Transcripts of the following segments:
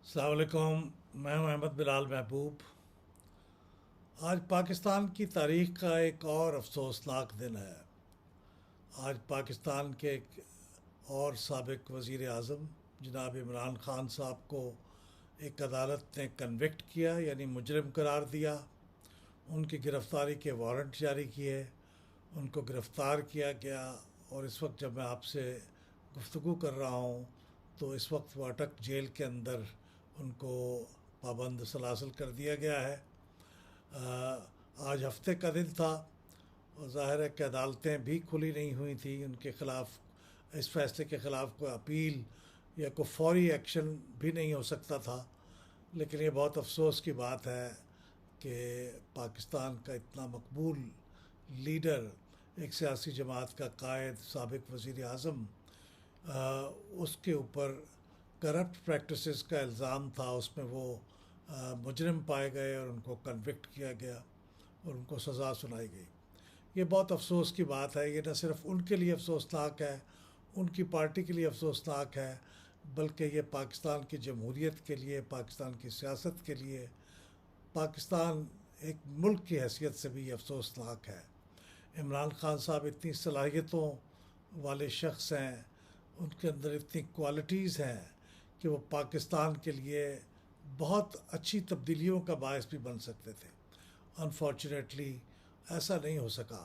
السلام علیکم۔ میں ہوں احمد بلال محبوب۔ آج پاکستان کی تاریخ کا ایک اور افسوسناک دن ہے۔ آج پاکستان کے ایک اور سابق وزیر اعظم جناب عمران خان صاحب کو ایک عدالت نے کنوکٹ کیا، یعنی مجرم قرار دیا۔ ان کی گرفتاری کے وارنٹ جاری کیے، ان کو گرفتار کیا گیا، اور اس وقت جب میں آپ سے گفتگو کر رہا ہوں تو اس وقت وہ اٹک جیل کے اندر ان کو پابند سلاسل کر دیا گیا ہے۔ آج ہفتے کا دن تھا اور ظاہر ہے کہ عدالتیں بھی کھلی نہیں ہوئی تھیں ان کے خلاف۔ اس فیصلے کے خلاف کوئی اپیل یا کوئی فوری ایکشن بھی نہیں ہو سکتا تھا، لیکن یہ بہت افسوس کی بات ہے کہ پاکستان کا اتنا مقبول لیڈر، ایک سیاسی جماعت کا قائد، سابق وزیر اعظم، اس کے اوپر کرپٹ پریکٹسز کا الزام تھا، اس میں وہ مجرم پائے گئے اور ان کو کنوکٹ کیا گیا اور ان کو سزا سنائی گئی۔ یہ بہت افسوس کی بات ہے۔ یہ نہ صرف ان کے لیے افسوسناک ہے، ان کی پارٹی کے لیے افسوسناک ہے، بلکہ یہ پاکستان کی جمہوریت کے لیے، پاکستان کی سیاست کے لیے، پاکستان ایک ملک کی حیثیت سے بھی یہ افسوسناک ہے۔ عمران خان صاحب اتنی صلاحیتوں والے شخص ہیں، ان کے اندر اتنی کوالٹیز ہیں کہ وہ پاکستان کے لیے بہت اچھی تبدیلیوں کا باعث بھی بن سکتے تھے۔ انفارچونیٹلی ایسا نہیں ہو سکا۔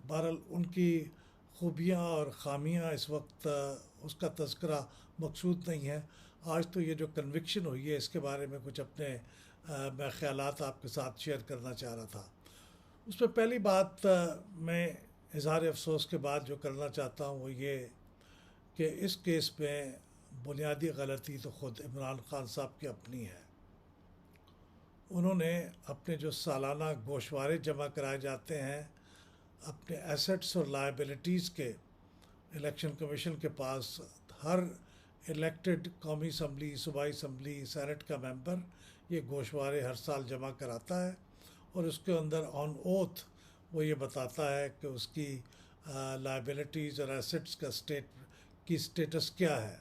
بہرحال ان کی خوبیاں اور خامیاں اس وقت اس کا تذکرہ مقصود نہیں ہے۔ آج تو یہ جو کنوکشن ہوئی ہے اس کے بارے میں کچھ اپنے میں خیالات آپ کے ساتھ شیئر کرنا چاہ رہا تھا۔ اس میں پہلی بات میں اظہار افسوس کے بعد جو کرنا چاہتا ہوں وہ یہ کہ اس کیس میں بنیادی غلطی تو خود عمران خان صاحب کی اپنی ہے۔ انہوں نے اپنے جو سالانہ گوشوارے جمع کرائے جاتے ہیں اپنے ایسٹس اور لائبلٹیز کے، الیکشن کمیشن کے پاس ہر الیکٹڈ قومی اسمبلی، صوبائی اسمبلی، سینٹ کا ممبر یہ گوشوارے ہر سال جمع کراتا ہے، اور اس کے اندر آن اوتھ وہ یہ بتاتا ہے کہ اس کی لائبلٹیز اور ایسٹس کا اسٹیٹس کیا ہے۔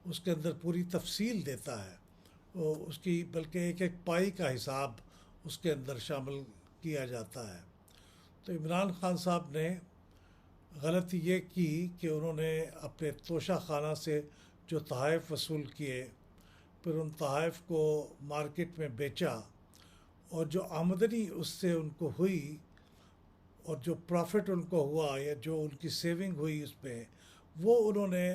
اس کے اندر پوری تفصیل دیتا ہے وہ اس کی، بلکہ ایک ایک پائی کا حساب اس کے اندر شامل کیا جاتا ہے۔ تو عمران خان صاحب نے غلطی یہ کی کہ انہوں نے اپنے توشہ خانہ سے جو تحائف وصول کیے، پھر ان تحائف کو مارکیٹ میں بیچا، اور جو آمدنی اس سے ان کو ہوئی اور جو پروفٹ ان کو ہوا یا جو ان کی سیونگ ہوئی اس میں، وہ انہوں نے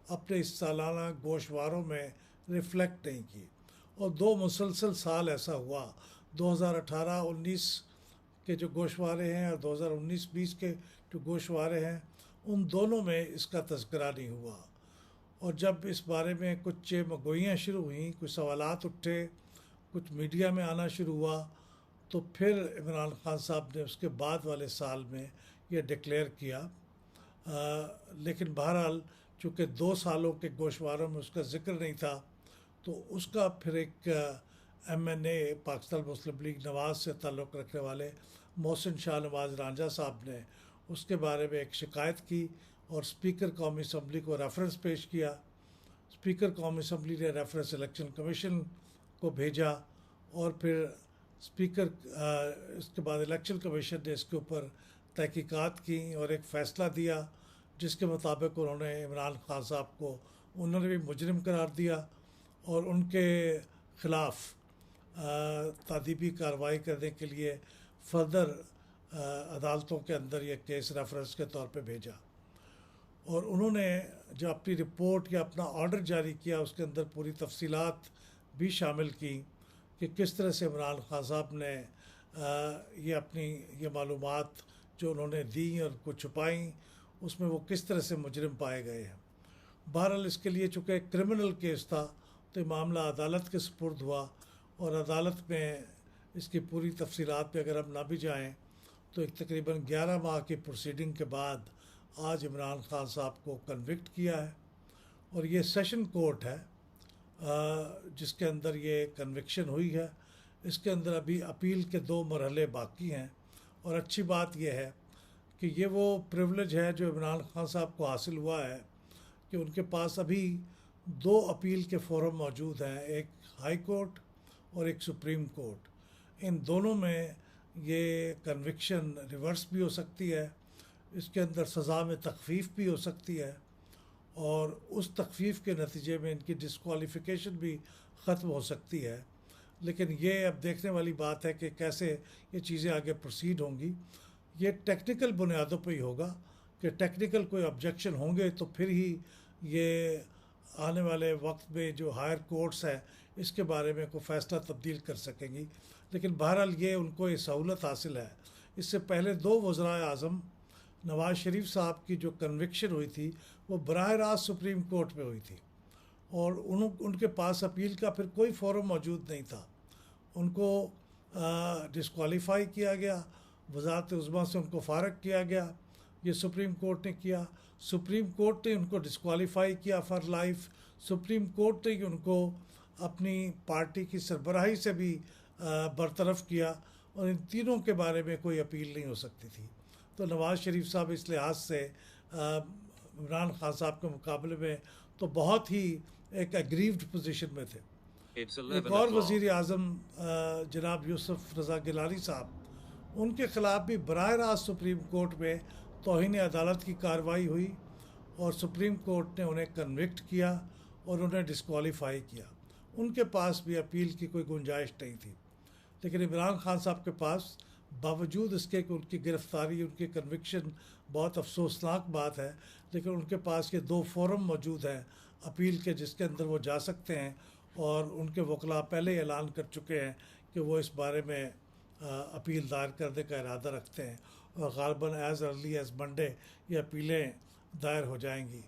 اپنے اس سالانہ گوشواروں میں ریفلیکٹ نہیں کی۔ اور دو مسلسل سال ایسا ہوا، 2018-19 کے جو گوشوارے ہیں اور 2019-20 کے جو گوشوارے ہیں، ان دونوں میں اس کا تذکرہ نہیں ہوا۔ اور جب اس بارے میں کچھ مگوئیاں شروع ہوئیں، کچھ سوالات اٹھے، کچھ میڈیا میں آنا شروع ہوا، تو پھر عمران خان صاحب نے اس کے بعد والے سال میں یہ ڈکلیئر کیا۔ لیکن بہرحال چونکہ 2 سالوں کے گوشواروں میں اس کا ذکر نہیں تھا، تو اس کا پھر ایک ایم این اے پاکستان مسلم لیگ نواز سے تعلق رکھنے والے محسن شاہ نواز رانجھا صاحب نے اس کے بارے میں ایک شکایت کی اور اسپیکر قومی اسمبلی کو ریفرنس پیش کیا۔ اسپیکر قومی اسمبلی نے ریفرنس الیکشن کمیشن کو بھیجا، اور پھر اسپیکر اس کے بعد الیکشن کمیشن نے اس کے اوپر تحقیقات کی اور ایک فیصلہ دیا جس کے مطابق انہوں نے عمران خان صاحب کو انہوں نے بھی مجرم قرار دیا، اور ان کے خلاف تادیبی کارروائی کرنے کے لیے فردر عدالتوں کے اندر یہ کیس ریفرنس کے طور پہ بھیجا۔ اور انہوں نے جو اپنی رپورٹ یا اپنا آرڈر جاری کیا اس کے اندر پوری تفصیلات بھی شامل کی کہ کس طرح سے عمران خان صاحب نے یہ اپنی یہ معلومات جو انہوں نے دیں اور کو چھپائیں، اس میں وہ کس طرح سے مجرم پائے گئے ہیں۔ بہرحال اس کے لیے چونکہ ایک کرمنل کیس تھا تو یہ معاملہ عدالت کے سپرد ہوا، اور عدالت میں اس کی پوری تفصیلات پہ اگر ہم نہ بھی جائیں تو ایک تقریباً 11 ماہ کی پروسیڈنگ کے بعد آج عمران خان صاحب کو کنوکٹ کیا ہے، اور یہ سیشن کورٹ ہے جس کے اندر یہ کنوکشن ہوئی ہے۔ اس کے اندر ابھی اپیل کے 2 مرحلے باقی ہیں، اور اچھی بات یہ ہے کہ یہ وہ پریولیج ہے جو عمران خان صاحب کو حاصل ہوا ہے کہ ان کے پاس ابھی دو اپیل کے فورم موجود ہیں، ایک ہائی کورٹ اور ایک سپریم کورٹ۔ ان دونوں میں یہ کنوکشن ریورس بھی ہو سکتی ہے، اس کے اندر سزا میں تخفیف بھی ہو سکتی ہے، اور اس تخفیف کے نتیجے میں ان کی ڈسکوالیفیکیشن بھی ختم ہو سکتی ہے۔ لیکن یہ اب دیکھنے والی بات ہے کہ کیسے یہ چیزیں آگے پروسیڈ ہوں گی۔ یہ ٹیکنیکل بنیادوں پہ ہی ہوگا کہ ٹیکنیکل کوئی آبجیکشن ہوں گے تو پھر ہی یہ آنے والے وقت میں جو ہائر کورٹس ہیں اس کے بارے میں کوئی فیصلہ تبدیل کر سکیں گی۔ لیکن بہرحال یہ ان کو یہ سہولت حاصل ہے۔ اس سے پہلے دو وزرائے اعظم نواز شریف صاحب کی جو کنوکشن ہوئی تھی وہ براہ راست سپریم کورٹ میں ہوئی تھی، اور ان کے پاس اپیل کا پھر کوئی فورم موجود نہیں تھا۔ ان کو ڈسکوالیفائی کیا گیا، وزارت عظمیٰ سے ان کو فارغ کیا گیا، یہ سپریم کورٹ نے کیا۔ سپریم کورٹ نے ان کو ڈسکوالیفائی کیا فار لائف۔ سپریم کورٹ نے ان کو اپنی پارٹی کی سربراہی سے بھی برطرف کیا، اور ان تینوں کے بارے میں کوئی اپیل نہیں ہو سکتی تھی۔ تو نواز شریف صاحب اس لحاظ سے عمران خان صاحب کے مقابلے میں تو بہت ہی ایک اگریوڈ پوزیشن میں تھے۔ ایک اور وزیر اعظم جناب یوسف رضا گیلانی صاحب، ان کے خلاف بھی براہ راست سپریم کورٹ میں توہین عدالت کی کارروائی ہوئی، اور سپریم کورٹ نے انہیں کنوکٹ کیا اور انہیں ڈسکوالیفائی کیا۔ ان کے پاس بھی اپیل کی کوئی گنجائش نہیں تھی۔ لیکن عمران خان صاحب کے پاس باوجود اس کے کہ ان کی گرفتاری، ان کی کنوکشن بہت افسوسناک بات ہے، لیکن ان کے پاس یہ دو فورم موجود ہیں اپیل کے جس کے اندر وہ جا سکتے ہیں، اور ان کے وکلاء پہلے اعلان کر چکے ہیں کہ وہ اس بارے میں اپیل دائر کرنے کا ارادہ رکھتے ہیں، اور غالباً ایز ارلی ایز منڈے یہ اپیلیں دائر ہو جائیں گی۔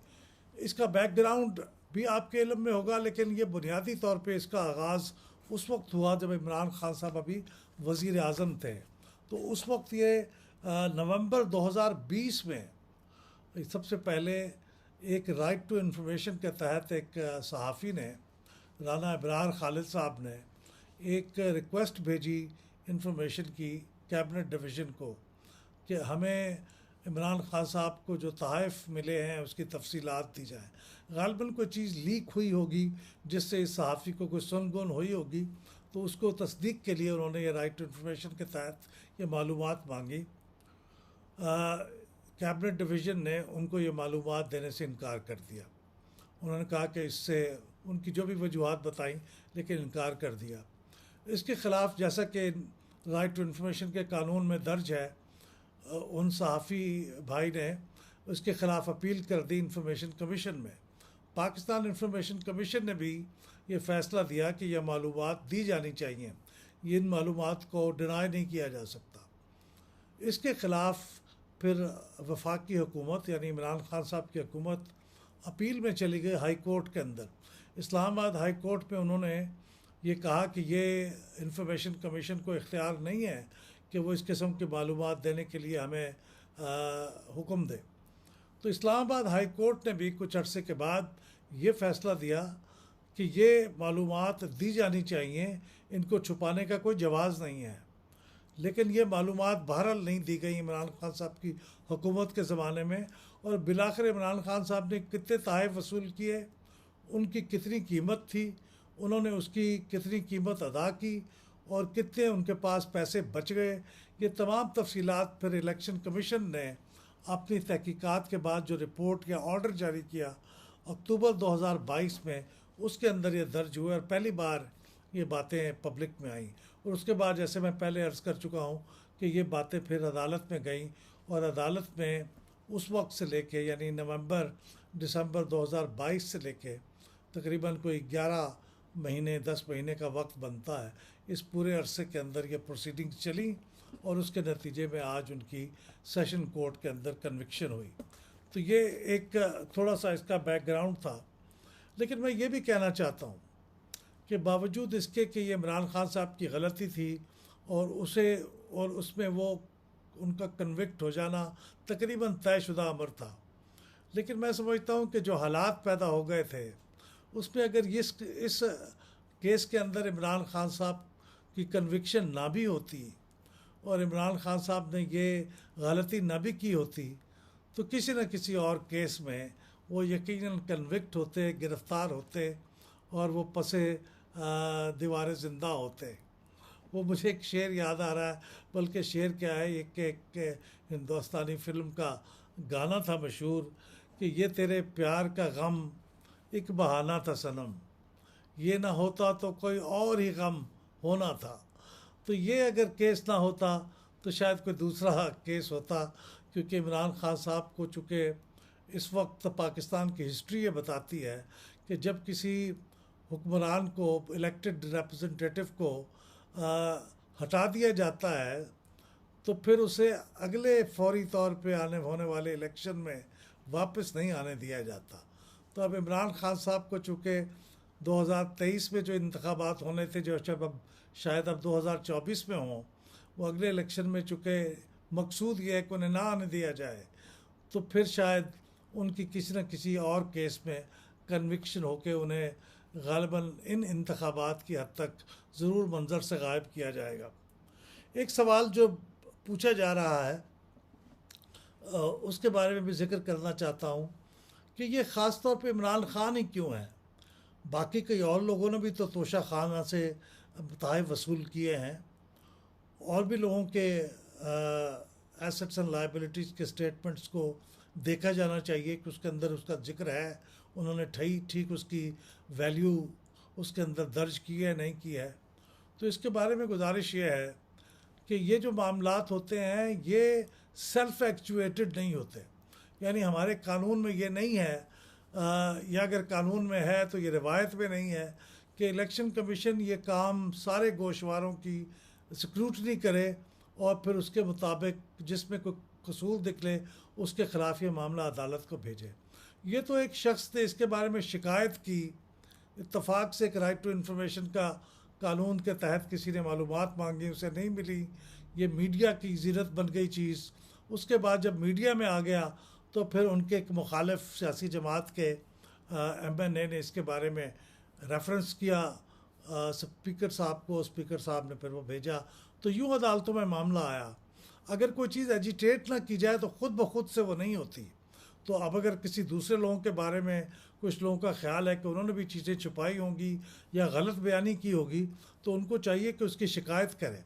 اس کا بیک گراؤنڈ بھی آپ کے علم میں ہوگا، لیکن یہ بنیادی طور پہ اس کا آغاز اس وقت ہوا جب عمران خان صاحب ابھی وزیر اعظم تھے۔ تو اس وقت یہ نومبر 2020 میں سب سے پہلے ایک رائٹ ٹو انفارمیشن کے تحت ایک صحافی نے، رانا ابرار خالد صاحب نے، ایک ریکویسٹ بھیجی انفارمیشن کی کیبنٹ ڈویژن کو کہ ہمیں عمران خان صاحب کو جو تحائف ملے ہیں اس کی تفصیلات دی جائیں۔ غالباً کوئی چیز لیک ہوئی ہوگی جس سے اس صحافی کو کوئی سن گن ہوئی ہوگی، تو اس کو تصدیق کے لیے انہوں نے یہ رائٹ ٹو انفارمیشن کے تحت یہ معلومات مانگی۔ کیبنٹ ڈویژن نے ان کو یہ معلومات دینے سے انکار کر دیا۔ انہوں نے کہا کہ اس سے ان کی جو بھی وجوہات بتائیں، لیکن انکار کر دیا۔ اس کے خلاف جیسا کہ رائٹ ٹو انفارمیشن کے قانون میں درج ہے، ان صحافی بھائی نے اس کے خلاف اپیل کر دی انفارمیشن کمیشن میں۔ پاکستان انفارمیشن کمیشن نے بھی یہ فیصلہ دیا کہ یہ معلومات دی جانی چاہیے، یہ ان معلومات کو ڈینائی نہیں کیا جا سکتا۔ اس کے خلاف پھر وفاقی حکومت یعنی عمران خان صاحب کی حکومت اپیل میں چلی گئی ہائی کورٹ کے اندر۔ اسلام آباد ہائی کورٹ میں انہوں نے یہ کہا کہ یہ انفارمیشن کمیشن کو اختیار نہیں ہے کہ وہ اس قسم کی معلومات دینے کے لیے ہمیں حکم دے۔ تو اسلام آباد ہائی کورٹ نے بھی کچھ عرصے کے بعد یہ فیصلہ دیا کہ یہ معلومات دی جانی چاہیے، ان کو چھپانے کا کوئی جواز نہیں ہے۔ لیکن یہ معلومات بہرحال نہیں دی گئی عمران خان صاحب کی حکومت کے زمانے میں، اور بالآخر عمران خان صاحب نے کتنے تحائف وصول کیے، ان کی کتنی قیمت تھی، انہوں نے اس کی کتنی قیمت ادا کی، اور کتنے ان کے پاس پیسے بچ گئے، یہ تمام تفصیلات پھر الیکشن کمیشن نے اپنی تحقیقات کے بعد جو رپورٹ یا آرڈر جاری کیا اکتوبر 2022 میں، اس کے اندر یہ درج ہوئے، اور پہلی بار یہ باتیں پبلک میں آئیں۔ اور اس کے بعد جیسے میں پہلے عرض کر چکا ہوں کہ یہ باتیں پھر عدالت میں گئیں، اور عدالت میں اس وقت سے لے کے یعنی نومبر دسمبر 2022 سے لے کے تقریباً کوئی 11 مہینے 10 مہینے کا وقت بنتا ہے، اس پورے عرصے کے اندر یہ پروسیڈنگ چلی، اور اس کے نتیجے میں آج ان کی سیشن کورٹ کے اندر کنوکشن ہوئی۔ تو یہ ایک تھوڑا سا اس کا بیک گراؤنڈ تھا۔ لیکن میں یہ بھی کہنا چاہتا ہوں کہ باوجود اس کے کہ یہ عمران خان صاحب کی غلطی تھی، اور اس میں وہ ان کا کنوکٹ ہو جانا تقریباً طے شدہ امر تھا، لیکن میں سمجھتا ہوں کہ جو حالات پیدا ہو گئے تھے اس میں اگر اس کیس کے اندر عمران خان صاحب کی کنوکشن نہ بھی ہوتی، اور عمران خان صاحب نے یہ غلطی نہ بھی کی ہوتی، تو کسی نہ کسی اور کیس میں وہ یقیناً کنوکٹ ہوتے، گرفتار ہوتے اور وہ پسے دیوار زندہ ہوتے۔ وہ مجھے ایک شعر یاد آ رہا ہے، بلکہ شعر کیا ہے، ایک ہندوستانی فلم کا گانا تھا مشہور کہ یہ تیرے پیار کا غم ایک بہانہ تھا صنم، یہ نہ ہوتا تو کوئی اور ہی غم ہونا تھا۔ تو یہ اگر کیس نہ ہوتا تو شاید کوئی دوسرا کیس ہوتا، کیونکہ عمران خان صاحب کو چونکہ اس وقت پاکستان کی ہسٹری یہ بتاتی ہے کہ جب کسی حکمران کو، الیکٹڈ ریپرزنٹیٹو کو ہٹا دیا جاتا ہے تو پھر اسے اگلے فوری طور پہ آنے ہونے والے الیکشن میں واپس نہیں آنے دیا جاتا۔ تو اب عمران خان صاحب کو چونکہ 2023 میں جو انتخابات ہونے تھے، جو شاید اب 2024 میں ہوں، وہ اگلے الیکشن میں چونکہ مقصود یہ ہے کہ انہیں نہ آنے دیا جائے، تو پھر شاید ان کی کسی نہ کسی اور کیس میں کنوکشن ہو کے انہیں غالباً ان انتخابات کی حد تک ضرور منظر سے غائب کیا جائے گا۔ ایک سوال جو پوچھا جا رہا ہے اس کے بارے میں بھی ذکر کرنا چاہتا ہوں کہ یہ خاص طور پہ عمران خان ہی کیوں ہیں؟ باقی کئی اور لوگوں نے بھی تو توشہ خانہ سے تحائف وصول کیے ہیں، اور بھی لوگوں کے ایسٹس اینڈ لائبلٹیز کے اسٹیٹمنٹس کو دیکھا جانا چاہیے کہ اس کے اندر اس کا ذکر ہے، انہوں نے ٹھیک اس کی ویلیو اس کے اندر درج کی ہے نہیں کی ہے۔ تو اس کے بارے میں گزارش یہ ہے کہ یہ جو معاملات ہوتے ہیں یہ سیلف ایکچویٹڈ نہیں ہوتے، یعنی ہمارے قانون میں یہ نہیں ہے، یا اگر قانون میں ہے تو یہ روایت میں نہیں ہے کہ الیکشن کمیشن یہ کام سارے گوشواروں کی اسکروٹنی کرے اور پھر اس کے مطابق جس میں کوئی قصور نکلے اس کے خلاف یہ معاملہ عدالت کو بھیجے۔ یہ تو ایک شخص نے اس کے بارے میں شکایت کی، اتفاق سے ایک رائٹ ٹو انفارمیشن کا قانون کے تحت کسی نے معلومات مانگی، اسے نہیں ملی، یہ میڈیا کی زینت بن گئی چیز۔ اس کے بعد جب میڈیا میں آ گیا تو پھر ان کے ایک مخالف سیاسی جماعت کے ایم این اے نے اس کے بارے میں ریفرنس کیا اسپیکر صاحب کو، اسپیکر صاحب نے پھر وہ بھیجا، تو یوں عدالتوں میں معاملہ آیا۔ اگر کوئی چیز ایجیٹیٹ نہ کی جائے تو خود بخود سے وہ نہیں ہوتی۔ تو اب اگر کسی دوسرے لوگوں کے بارے میں کچھ لوگوں کا خیال ہے کہ انہوں نے بھی چیزیں چھپائی ہوں گی یا غلط بیانی کی ہوگی تو ان کو چاہیے کہ اس کی شکایت کریں۔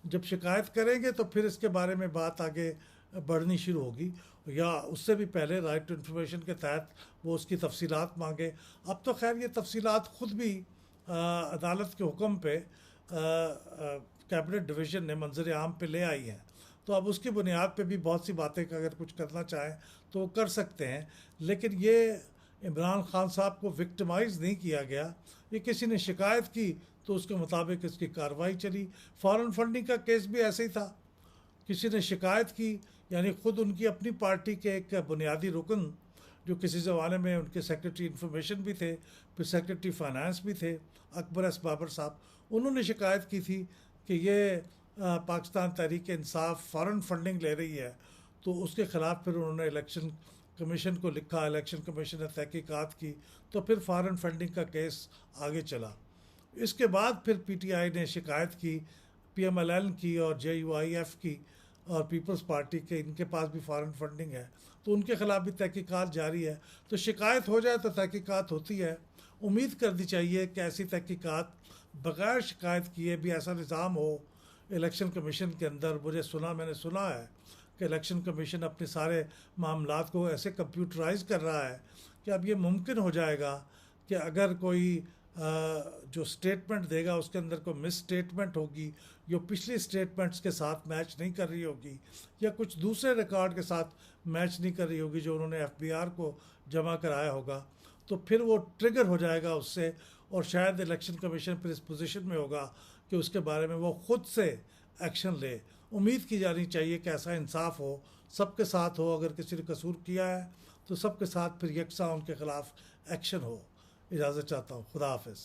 جب شکایت کریں گے تو پھر اس کے بارے میں بات آگے بڑھنی شروع ہوگی، یا اس سے بھی پہلے رائٹ ٹو انفارمیشن کے تحت وہ اس کی تفصیلات مانگے۔ اب تو خیر یہ تفصیلات خود بھی عدالت کے حکم پہ کیبنٹ ڈویژن نے منظر عام پہ لے آئی ہیں، تو اب اس کی بنیاد پہ بھی بہت سی باتیں اگر کچھ کرنا چاہیں تو وہ کر سکتے ہیں۔ لیکن یہ عمران خان صاحب کو وکٹمائز نہیں کیا گیا، یہ کسی نے شکایت کی تو اس کے مطابق اس کی کارروائی چلی۔ فارن فنڈنگ کا کیس بھی ایسے ہی تھا، کسی نے شکایت کی، یعنی خود ان کی اپنی پارٹی کے ایک بنیادی رکن جو کسی زمانے میں ان کے سیکرٹری انفارمیشن بھی تھے، پھر سیکرٹری فائنانس بھی تھے، اکبر ایس بابر صاحب، انہوں نے شکایت کی تھی کہ یہ پاکستان تحریک انصاف فارن فنڈنگ لے رہی ہے، تو اس کے خلاف پھر انہوں نے الیکشن کمیشن کو لکھا، الیکشن کمیشن نے تحقیقات کی، تو پھر فارن فنڈنگ کا کیس آگے چلا۔ اس کے بعد پھر پی ٹی آئی نے شکایت کی، پی ایم ایل این کی اور جے یو آئی ایف کی اور پیپلز پارٹی کے، ان کے پاس بھی فارن فنڈنگ ہے، تو ان کے خلاف بھی تحقیقات جاری ہے۔ تو شکایت ہو جائے تو تحقیقات ہوتی ہے، امید کرنی چاہیے کہ ایسی تحقیقات بغیر شکایت کیے بھی ایسا نظام ہو الیکشن کمیشن کے اندر۔ میں نے سنا ہے کہ الیکشن کمیشن اپنے سارے معاملات کو ایسے کمپیوٹرائز کر رہا ہے کہ اب یہ ممکن ہو جائے گا کہ اگر کوئی جو سٹیٹمنٹ دے گا اس کے اندر کوئی مس سٹیٹمنٹ ہوگی، جو پچھلی سٹیٹمنٹس کے ساتھ میچ نہیں کر رہی ہوگی یا کچھ دوسرے ریکارڈ کے ساتھ میچ نہیں کر رہی ہوگی جو انہوں نے ایف بی آر کو جمع کرایا ہوگا، تو پھر وہ ٹریگر ہو جائے گا اس سے، اور شاید الیکشن کمیشن پھر اس پوزیشن میں ہوگا کہ اس کے بارے میں وہ خود سے ایکشن لے۔ امید کی جانی چاہیے کہ ایسا انصاف ہو، سب کے ساتھ ہو، اگر کسی نے قصور کیا ہے تو سب کے ساتھ پھر یکساں ان کے خلاف ایکشن ہو۔ اجازت چاہتا ہوں، خدا حافظ۔